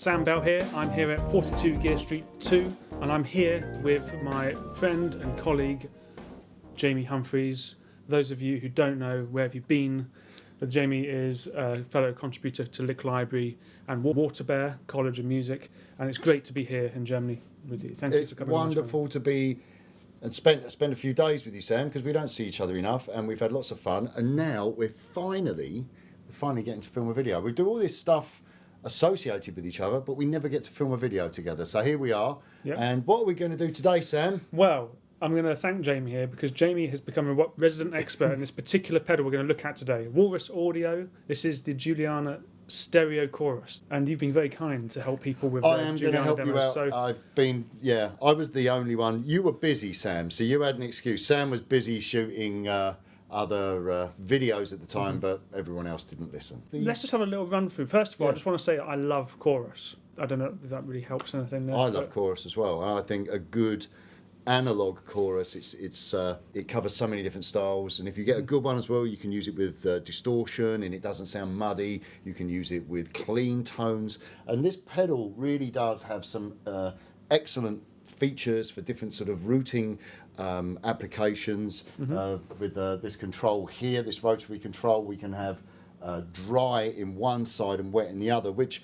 Sam Bell here. I'm here at 42 Gear Street 2 and I'm here with my friend and colleague Jamie Humphries. Those of you who don't know, where have you been? But Jamie is a fellow contributor to Lick Library and Waterbear College of Music, and it's great to be here in Germany with you. Thank you for coming. It's wonderful to be and spend a few days with you, Sam, because we don't see each other enough, and we've had lots of fun. And now we're finally getting to film a video. We do all this stuff associated with each other, but we never get to film a video together. So here we are. Yep. And what are we going to do today, Sam? Well, I'm going to thank Jamie here because Jamie has become a resident expert in this particular pedal we're going to look at today. Walrus Audio. This is the Julianna stereo chorus, and you've been very kind to help people with I am going to help demos, you out. So I was the only one. You were busy, Sam, so you had an excuse. Sam was busy shooting other videos at the time, but everyone else didn't listen. Let's just have a little run through. First of all, I just want to say I love chorus. I don't know if that really helps anything there. I love chorus as well. I think a good analog chorus, it covers so many different styles, and if you get a good one as well, you can use it with distortion and it doesn't sound muddy. You can use it with clean tones, and this pedal really does have some excellent features for different sort of routing applications. With this control here, this rotary control, we can have dry in one side and wet in the other, which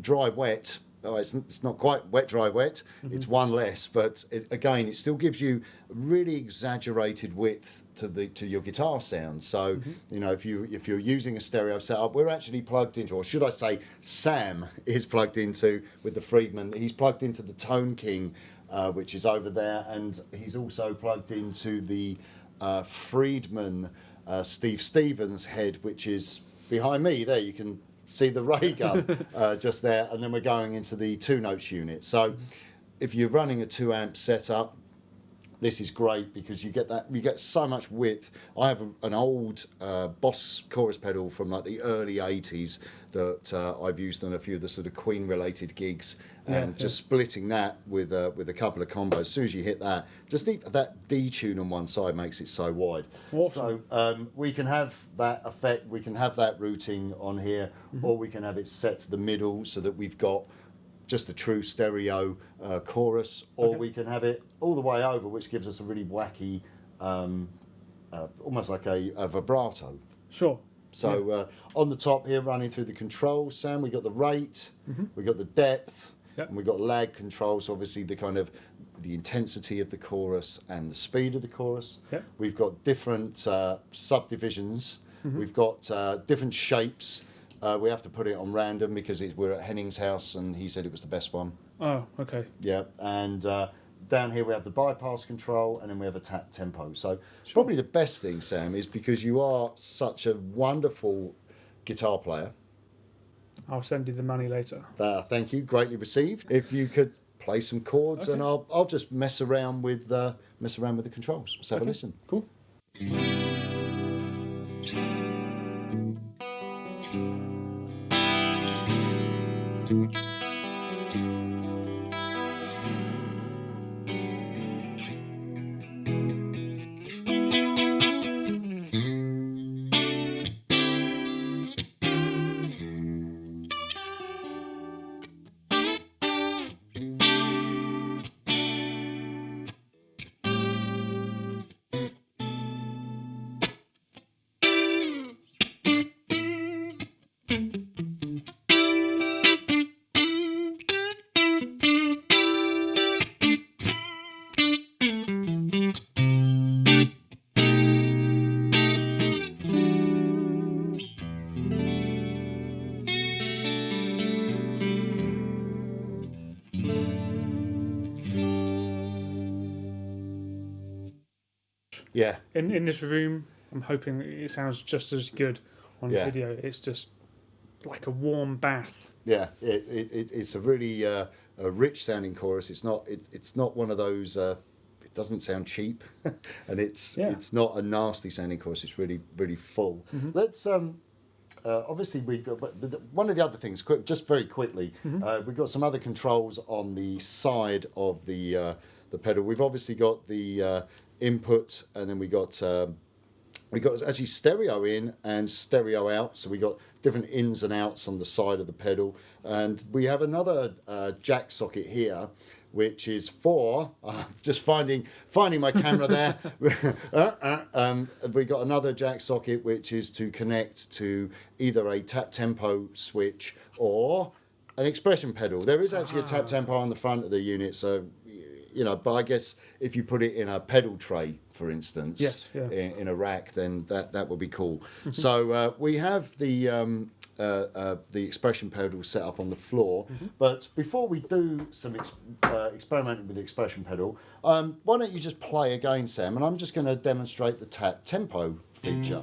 dry wet, it's not quite wet, dry, wet. It's one less, but it still gives you really exaggerated width to your guitar sound. So you know, if you're using a stereo setup, we're actually plugged into, or should I say, Sam is plugged into with the Friedman. He's plugged into the Tone King, which is over there, and he's also plugged into the Friedman Steve Stevens head, which is behind me. There, you can see the ray gun just there, and then we're going into the 2-notes unit. So if you're running a 2-amp setup, this is great because you get so much width. I have an old Boss chorus pedal from like the early 80s that I've used on a few of the sort of Queen related gigs, and just splitting that with a couple of combos. As soon as you hit that, just that D tune on one side makes it so wide. Awesome. So we can have that effect, we can have that routing on here, or we can have it set to the middle so that we've got just a true stereo chorus, or we can have it all the way over, which gives us a really wacky, almost like a vibrato. Sure. So on the top here, running through the controls, Sam, we got the rate, we got the depth, and we got lag controls. Obviously, the kind of the intensity of the chorus and the speed of the chorus. We've got different subdivisions. We've got different shapes. We have to put it on random because we're at Henning's house and he said it was the best one. Oh, okay. Yeah, and down here we have the bypass control, and then we have a tap tempo. So probably the best thing, Sam, is because you are such a wonderful guitar player. I'll send you the money later. Thank you, greatly received. If you could play some chords, and I'll just mess around with the controls. Let's have a listen. Cool. Yeah. In this room, I'm hoping it sounds just as good on video. It's just like a warm bath. Yeah, it's a really a rich sounding chorus. It's not one of those. It doesn't sound cheap, and it's not a nasty sounding chorus. It's really full. Let's obviously one of the other things, just very quickly, we've got some other controls on the side of the pedal. We've obviously got the input, and then we got we got actually stereo in and stereo out, so we got different ins and outs on the side of the pedal, and we have another jack socket here, which is for just finding my camera there. We got another jack socket which is to connect to either a tap tempo switch or an expression pedal. There is actually a tap tempo on the front of the unit, so but I guess if you put it in a pedal tray, for instance, Yes, yeah. in a rack, then that would be cool. So we have the expression pedal set up on the floor, but before we do some experimenting with the expression pedal, why don't you just play again, Sam, and I'm just going to demonstrate the tap tempo feature.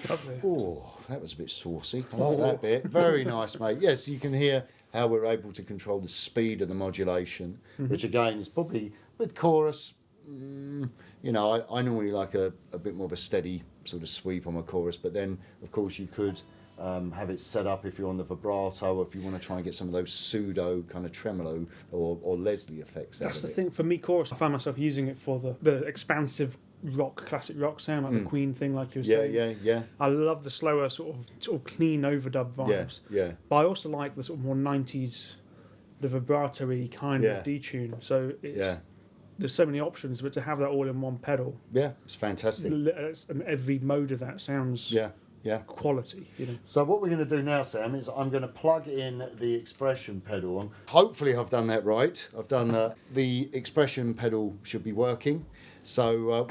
Lovely. Oh, that was a bit saucy. I like that bit. Very nice, mate. Yes, you can hear how we're able to control the speed of the modulation, which again is probably with chorus. I normally like a bit more of a steady sort of sweep on my chorus, but then of course you could have it set up if you're on the vibrato, or if you want to try and get some of those pseudo kind of tremolo or Leslie effects. That's out the of it. thing for me. Chorus, I find myself using it for the expansive classic rock sound, like the Queen thing, like you were saying. Yeah. I love the slower sort of clean overdub vibes. Yeah. But I also like the sort of more 90s, the vibrato-y kind Yeah. of detune. So Yeah. there's so many options, but to have that all in one pedal, Yeah, it's fantastic. and every mode of that sounds Yeah. quality. So what we're going to do now, Sam, is I'm going to plug in the expression pedal on. Hopefully I've done that right. I've done the expression pedal should be working. So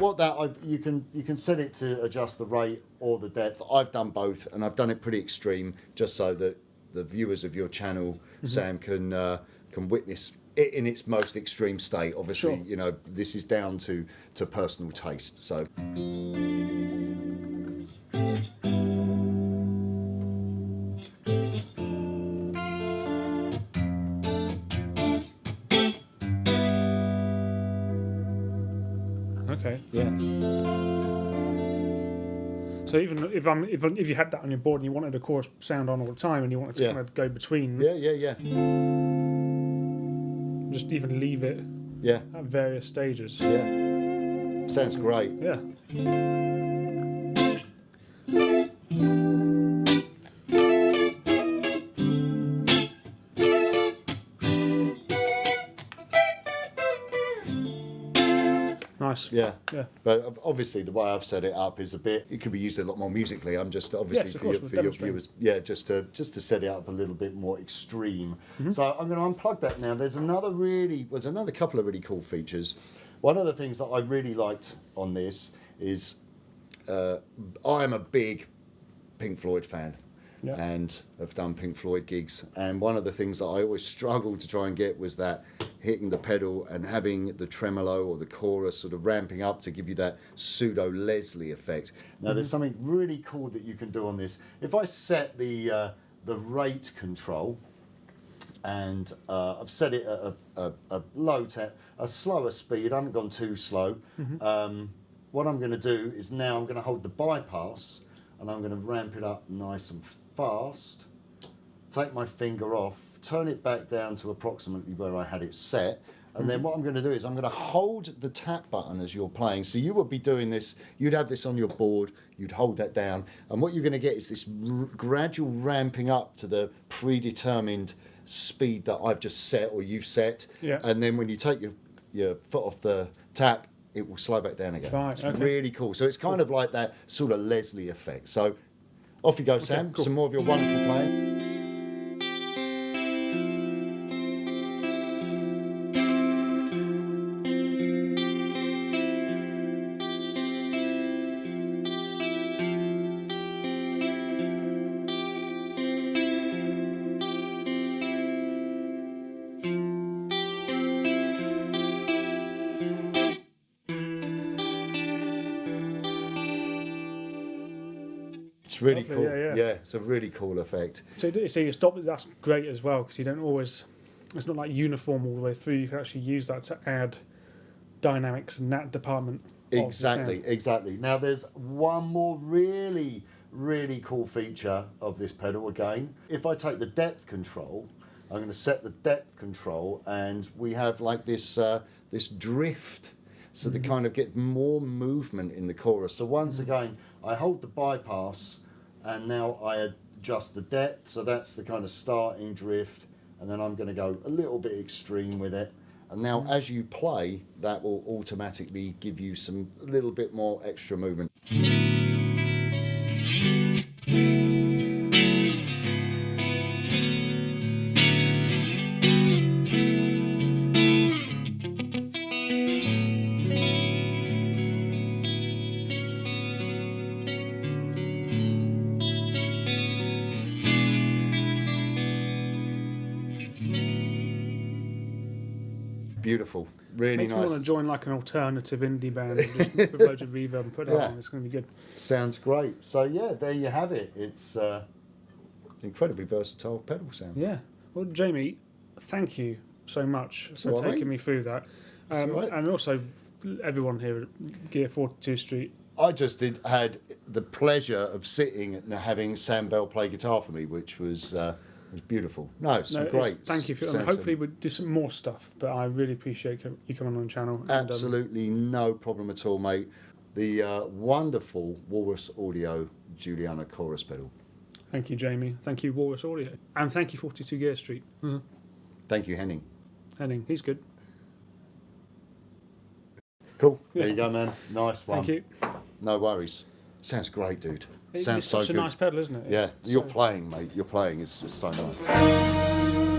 you can set it to adjust the rate or the depth. I've done both, and I've done it pretty extreme, just so that the viewers of your channel, Sam, can witness it in its most extreme state. Obviously, Sure. This is down to personal taste. So. Okay. Yeah. So even if you had that on your board and you wanted a chorus sound on all the time and you wanted to Yeah. kind of go between, Yeah. just even leave it Yeah. at various stages. Yeah. Sounds great. Yeah. Nice. Yeah. Yeah. But obviously, the way I've set it up is it could be used a lot more musically. I'm just obviously Yes, of course, we'll for your demonstrate. viewers, just to set it up a little bit more extreme. So I'm going to unplug that now. There's another couple of really cool features. One of the things that I really liked on this is I am a big Pink Floyd fan. Yeah. And have done Pink Floyd gigs, and one of the things that I always struggled to try and get was that hitting the pedal and having the tremolo or the chorus sort of ramping up to give you that pseudo Leslie effect. Now there's something really cool that you can do on this. If I set the rate control, and I've set it at a slower speed. I haven't gone too slow. What I'm going to do is now I'm going to hold the bypass, and I'm going to ramp it up nice and fast, take my finger off, turn it back down to approximately where I had it set, and then what I'm going to do is I'm going to hold the tap button as you're playing. So you would be doing this, you'd have this on your board, you'd hold that down, and what you're going to get is this gradual ramping up to the predetermined speed that I've just set or you've set, Yeah. and then when you take your foot off the tap, it will slow back down again. Right, It's okay. really cool. So it's kind of like that sort of Leslie effect. So off you go, Sam. cool. Some more of your wonderful playing. It's really Lovely, cool. yeah. It's a really cool effect. So you stop. That's great as well because you don't always. It's not like uniform all the way through. You can actually use that to add dynamics in that department. of the sound. Exactly. Now there's one more really cool feature of this pedal again. If I take the depth control, I'm going to set the depth control, and we have like this this drift, so they kind of get more movement in the chorus. So once again, I hold the bypass, and now I adjust the depth. So that's the kind of starting drift, and then I'm going to go a little bit extreme with it. And now as you play, that will automatically give you some little bit more extra movement. Beautiful, really Makes me nice. want to join like an alternative indie band and just with loads of reverb and put it on. It's going to be good. Sounds great. So yeah, there you have it. It's incredibly versatile pedal sound. Yeah. Well, Jamie, thank you so much for all right, taking me through that. That's all right. And also everyone here at Gear 42 Street. I just had the pleasure of sitting and having Sam Bell play guitar for me, which was beautiful. No, great. Thank you. And hopefully we'll do some more stuff, but I really appreciate you coming on the channel. Absolutely no problem at all, mate. The wonderful Walrus Audio Julianna chorus pedal. Thank you, Jamie. Thank you, Walrus Audio. And thank you, 42 Gear Street. Thank you, Henning. Henning, he's good. Cool. There you go, man. Nice one. Thank you. No worries. Sounds great, dude. Sounds It's so such good. a nice pedal, isn't it? Yeah, It's you're so- playing, mate. You're playing. It's just so nice.